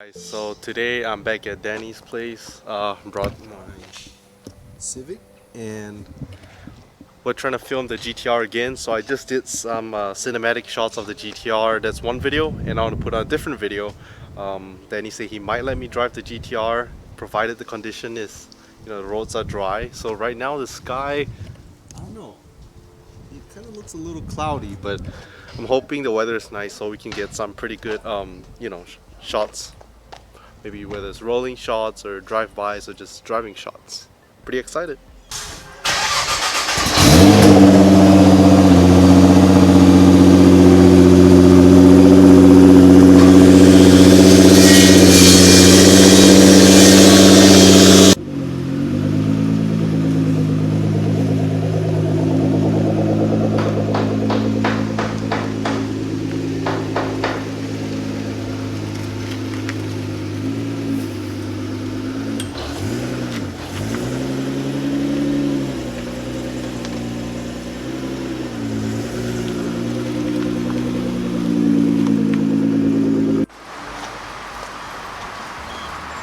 Guys, so today I'm back at Danny's place. Brought my Civic, and we're trying to film the GTR again. So I just did some cinematic shots of the GTR. That's one video, and I want to put out a different video. Danny said he might let me drive the GTR, provided the condition is, the roads are dry. So right now the sky, I don't know, it kind of looks a little cloudy, but I'm hoping the weather is nice so we can get some pretty good, shots. Maybe whether it's rolling shots or drive-bys or just driving shots. Pretty excited.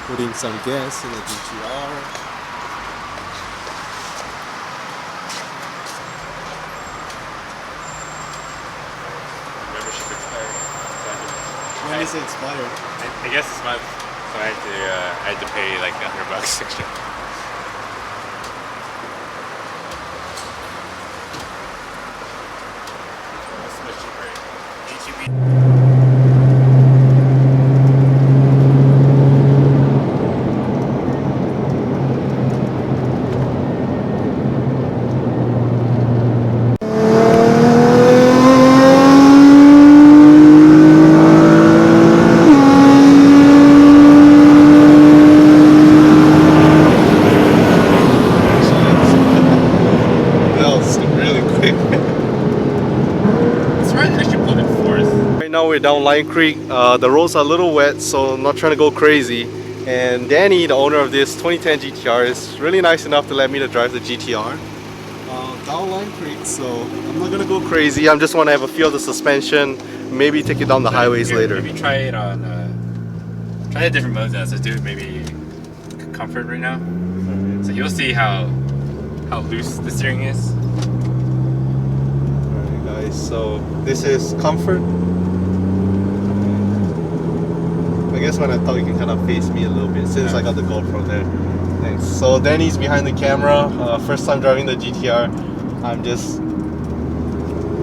Putting some gas in the GTR. Membership expired. So When does it expire? I guess this month. So I had to pay like $100 extra. That's much cheaper. HEB. Right now we're down Lion Creek. The roads are a little wet, so I'm not trying to go crazy. And Danny, the owner of this 2010 GTR, is really nice enough to let me to drive the GTR. Down Lion Creek, so I'm not gonna go crazy. I just want to have a feel of the suspension, maybe take it down the highways later. Maybe try it on, try the different modes. Let's do maybe comfort right now. So you'll see how loose the steering is. Alright guys, so this is comfort. I guess when I talk you can kind of face me a little bit since I got the GoPro there. Thanks. So Danny's behind the camera, first time driving the GTR. I'm just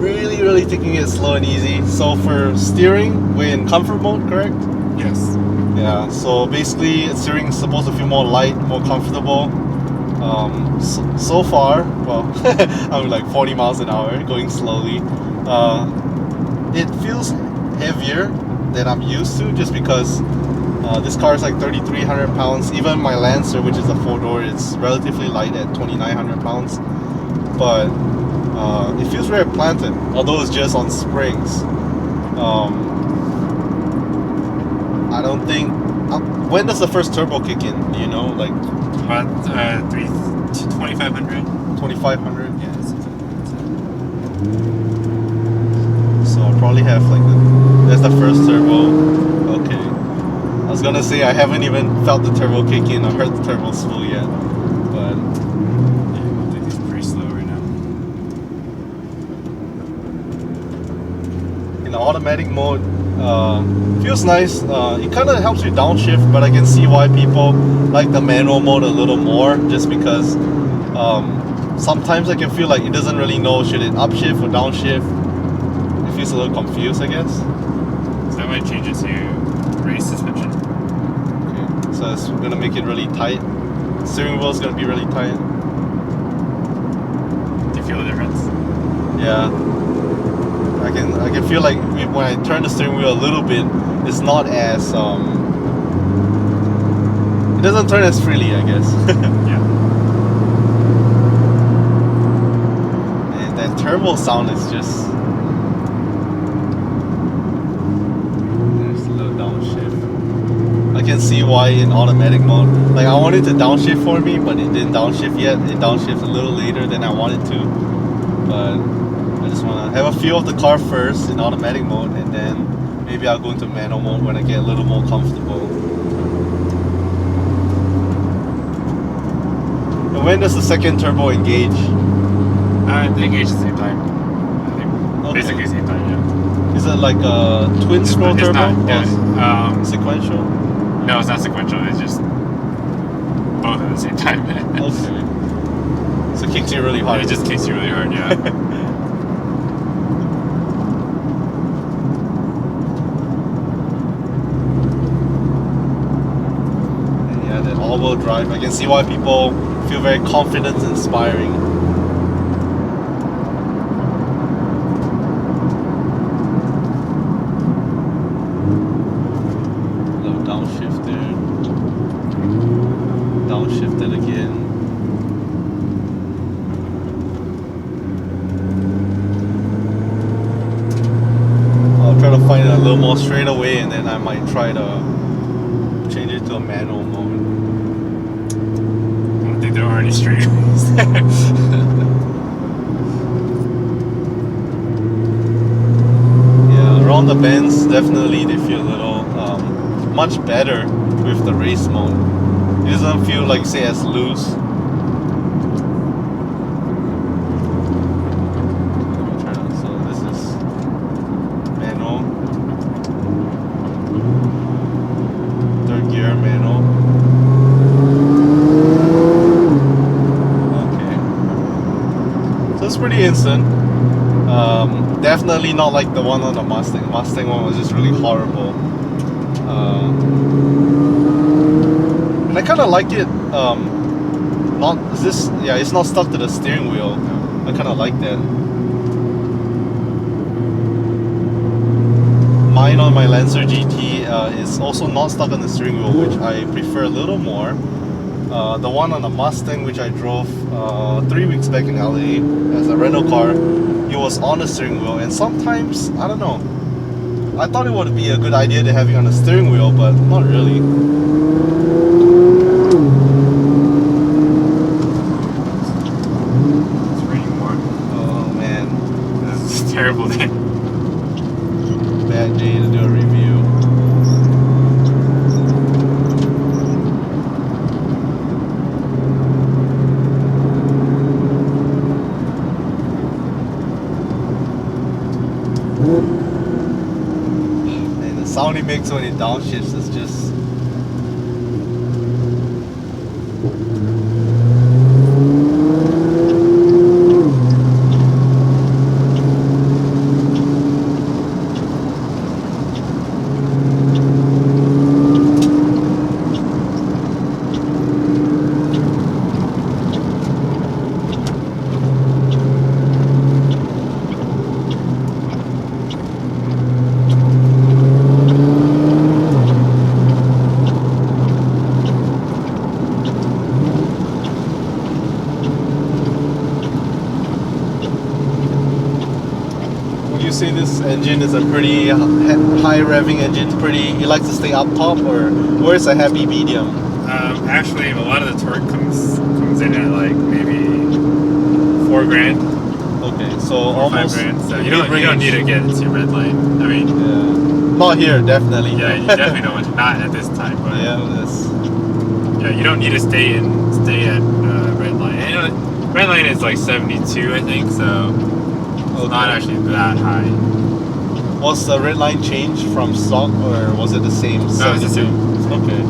really taking it slow and easy. So for steering, we're in comfort mode, correct? Yes. Yeah, so basically steering is supposed to feel more light, more comfortable. So far, well, I'm like 40 miles an hour, going slowly. It feels heavier than I'm used to just because this car is like 3,300 pounds. Even my Lancer, which is a 4-door, it's relatively light at 2,900 pounds. But it feels very planted, although it's just on springs. I don't think... when does the first turbo kick in? Do you know? Like About 2,500. 2,500? Yeah. So I'll probably have like that's the first turbo. Okay. I was gonna say I haven't even felt the turbo kick in or heard the turbo spool yet. But Yeah, I think it's pretty slow right now. in the automatic mode, feels nice. It kind of helps you downshift, but I can see why people like the manual mode a little more, just because sometimes I can feel like it doesn't really know should it upshift or downshift. It feels a little confused, I guess. So I might change it to race suspension. Okay, so it's gonna make it really tight. Steering wheel is gonna be really tight. Do you feel the difference? Yeah, I can feel like when I turn the steering wheel a little bit, it's not as it doesn't turn as freely, I guess. Yeah. And that turbo sound is just... there's a little downshift. I can see why in automatic mode. Like I wanted to downshift for me, but it didn't downshift yet. It downshifted a little later than I wanted to. But I just want to have a feel of the car first in automatic mode, and then maybe I'll go into manual mode when I get a little more comfortable. when does the second turbo engage? They engage at the same time. I think Okay. basically same time, yeah. Is it like a twin scroll It's turbo? not, yeah. Or sequential? No, it's not sequential. It's just both at the same time. Okay. So it kicks you really hard. It just kicks you really hard, yeah. Yeah, that all-wheel drive. I can see why people feel very confident and inspiring. Little downshifted. Downshifted again. I'll try to find it a little more straight away, and then I might try to change it to a manual mode. I don't think there are any straightaways. Yeah, around the bends, definitely they feel a little much better with the race mode. It doesn't feel like, say, as loose. So this is manual. Third gear manual. Okay. So it's pretty instant. Definitely not like the one on the Mustang. Mustang one was just really horrible. And I kind of like it. It's not stuck to the steering wheel. I kind of like that. Mine on my Lancer GT is also not stuck on the steering wheel, which I prefer a little more. The one on the Mustang, which I drove 3 weeks back in LA as a rental car, it was on the steering wheel, and sometimes, I don't know, I thought it would be a good idea to have it on the steering wheel, but not really. It's raining more. Oh man, This is a terrible day. bad day to do a review. And the sound it makes when it downshifts is just... Say this engine is a pretty high revving engine, it likes to stay up top, or where's a happy medium? Actually, a lot of the torque comes in at like maybe $4,000. Okay, so almost 5 grand. So you don't need to get into red line. I mean, yeah, not here, definitely. Yeah, you definitely don't want to. Not at this time. But yeah, this. Yeah, you don't need to stay at red line. And, red line is like 72, I think. So. It's not actually that high. Was the red line changed from stock, or was it the same? No, it's the same. Okay.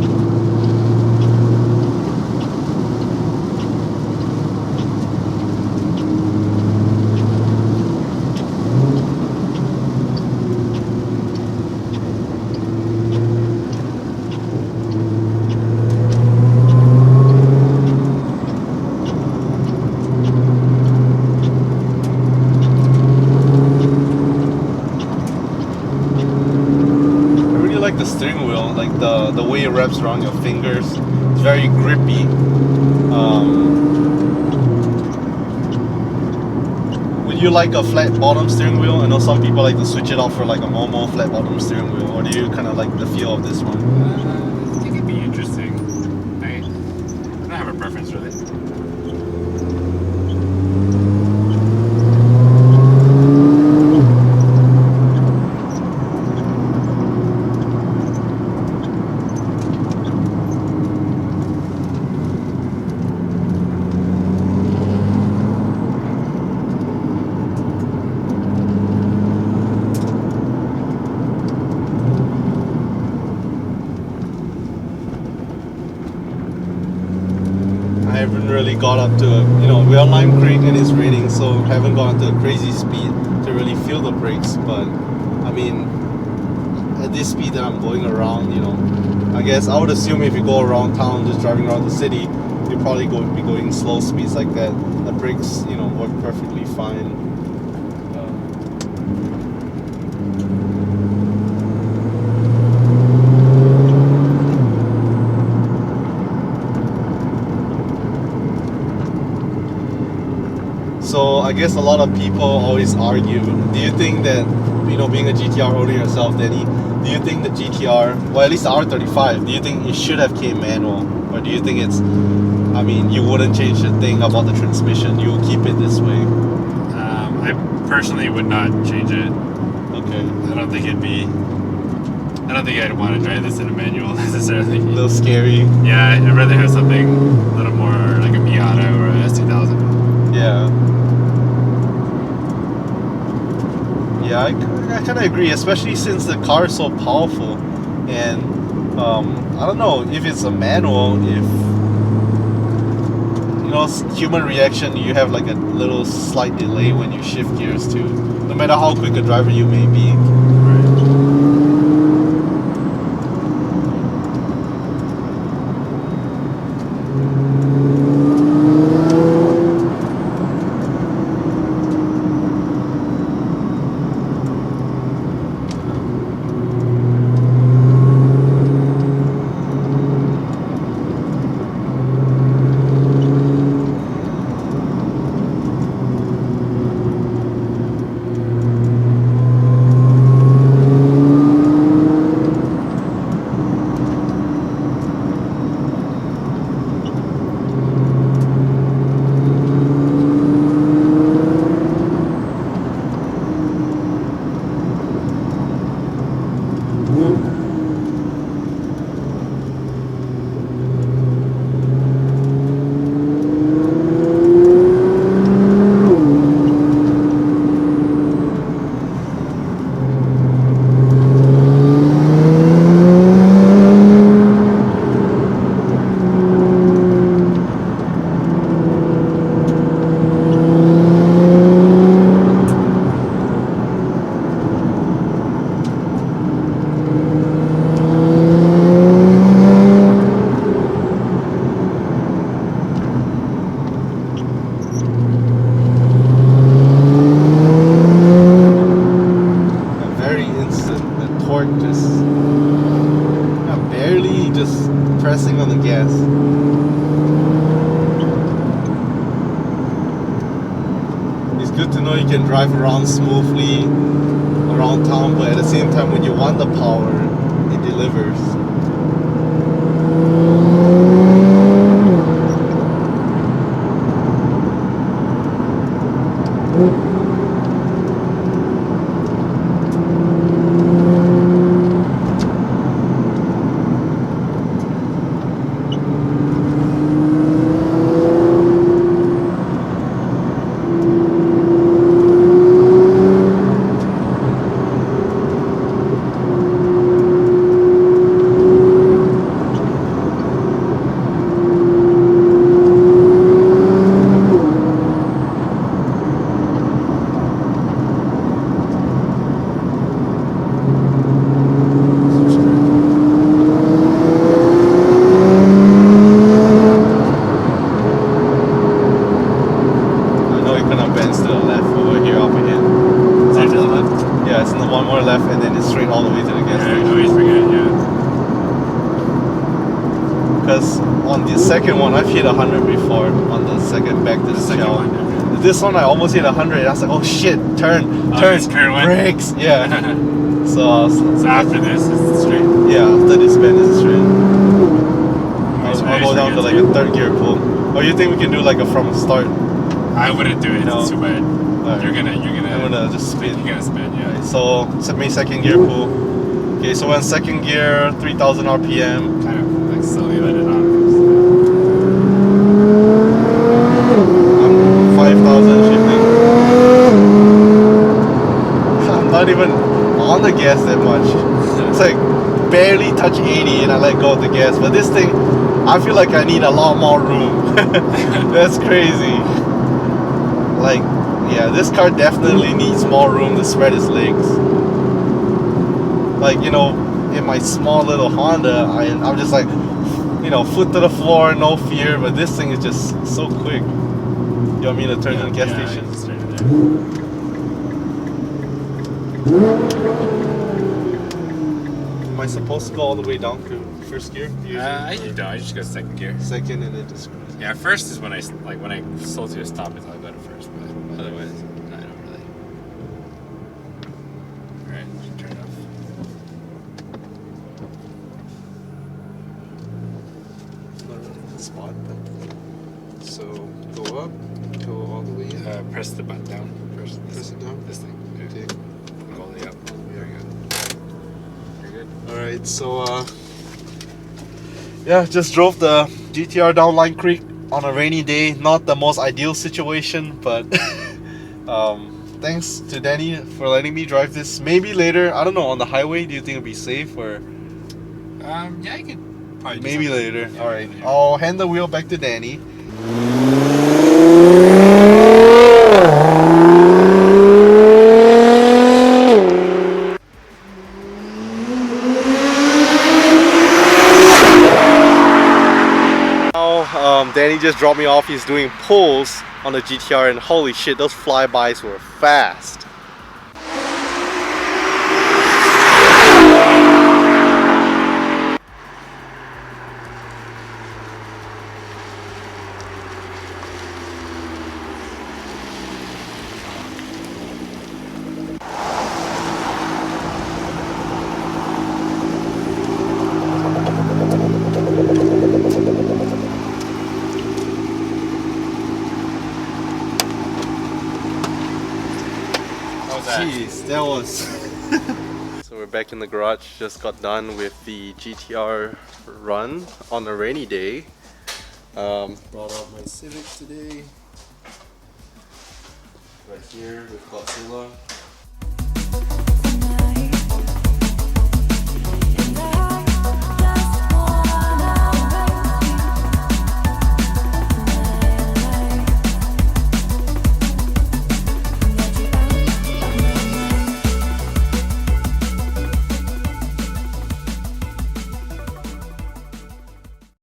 The steering wheel, like the way it wraps around your fingers, it's very grippy. Would you like a flat bottom steering wheel? I know some people like to switch it out for like a normal flat bottom steering wheel, or do you kind of like the feel of this one? I think it'd be interesting. I don't have a preference really. haven't really got up to we're on Lime Creek and it's raining, so haven't gone to a crazy speed to really feel the brakes. But I mean, at this speed that I'm going around, I guess I would assume if you go around town, just driving around the city, you're probably going to be going slow speeds like that. The brakes, work perfectly fine. So I guess a lot of people always argue. Do you think that, being a GTR owner yourself, Danny, do you think the GTR, well at least the R35, do you think it should have came manual? Or do you think you wouldn't change the thing about the transmission, you will keep it this way? I personally would not change it. Okay. I don't think I'd want to drive this in a manual necessarily. A little scary. Yeah, I'd rather have something a little more like a Miata or a S2000. Yeah. Yeah, I kind of agree, especially since the car is so powerful. And I don't know if it's a manual, if human reaction, you have like a little slight delay when you shift gears too, no matter how quick a driver you may be. Pressing on the gas. It's good to know you can drive around smoothly around town, but at the same time, when you want the power, it delivers. Left and then it's straight all the way to the gas station. I always forget, yeah. Because on the second one, I've hit 100 before. On the second back to the second shell. one. This one, I almost hit 100. I was like, oh shit, turn, brakes. Yeah. so after this, it's straight. Yeah, after this bend is straight. I'll go down to like a third gear pull. Or you think we can do like a from start? I wouldn't do it. It's too bad. Right. You're gonna. I'm gonna just spin. You're gonna spin, yeah. Right, so set me second gear pull. Okay, so we're in second gear, 3,000 RPM. Kind of like slowly let it on. I'm 5,000 shifting. I'm not even on the gas that much. It's like barely touch 80 and I let go of the gas. But this thing, I feel like I need a lot more room. That's crazy. Like, yeah, this car definitely needs more room to spread its legs. Like, you know, in my small little Honda, I'm just like, you know, foot to the floor, no fear. But this thing is just so quick. You want me to turn to the gas station? Just turn it there. Am I supposed to go all the way down to first gear? I usually don't. I just go second gear. Second and then just cruise. Yeah, first is when I told you to stop it, I'll go to first, but otherwise, I don't really. Alright, turn it off. Spot. So go up, go all the way in. Press the button down first. Press it down. This thing. Okay. Go all the way up. There you go. You're good. Alright, so yeah, just drove the GTR down Line Creek on a rainy day. Not the most ideal situation, but thanks to Danny for letting me drive this. Maybe later, I don't know, on the highway, do you think it'll be safe or? Yeah, I could probably do Maybe something. later. Yeah, Alright, later. I'll hand the wheel back to Danny. Danny just dropped me off. He's doing pulls on the GTR, and holy shit, those flybys were fast. Jeez, that was. So we're back in the garage. Just got done with the GTR run on a rainy day. Brought out my Civic today. Right here with Godzilla.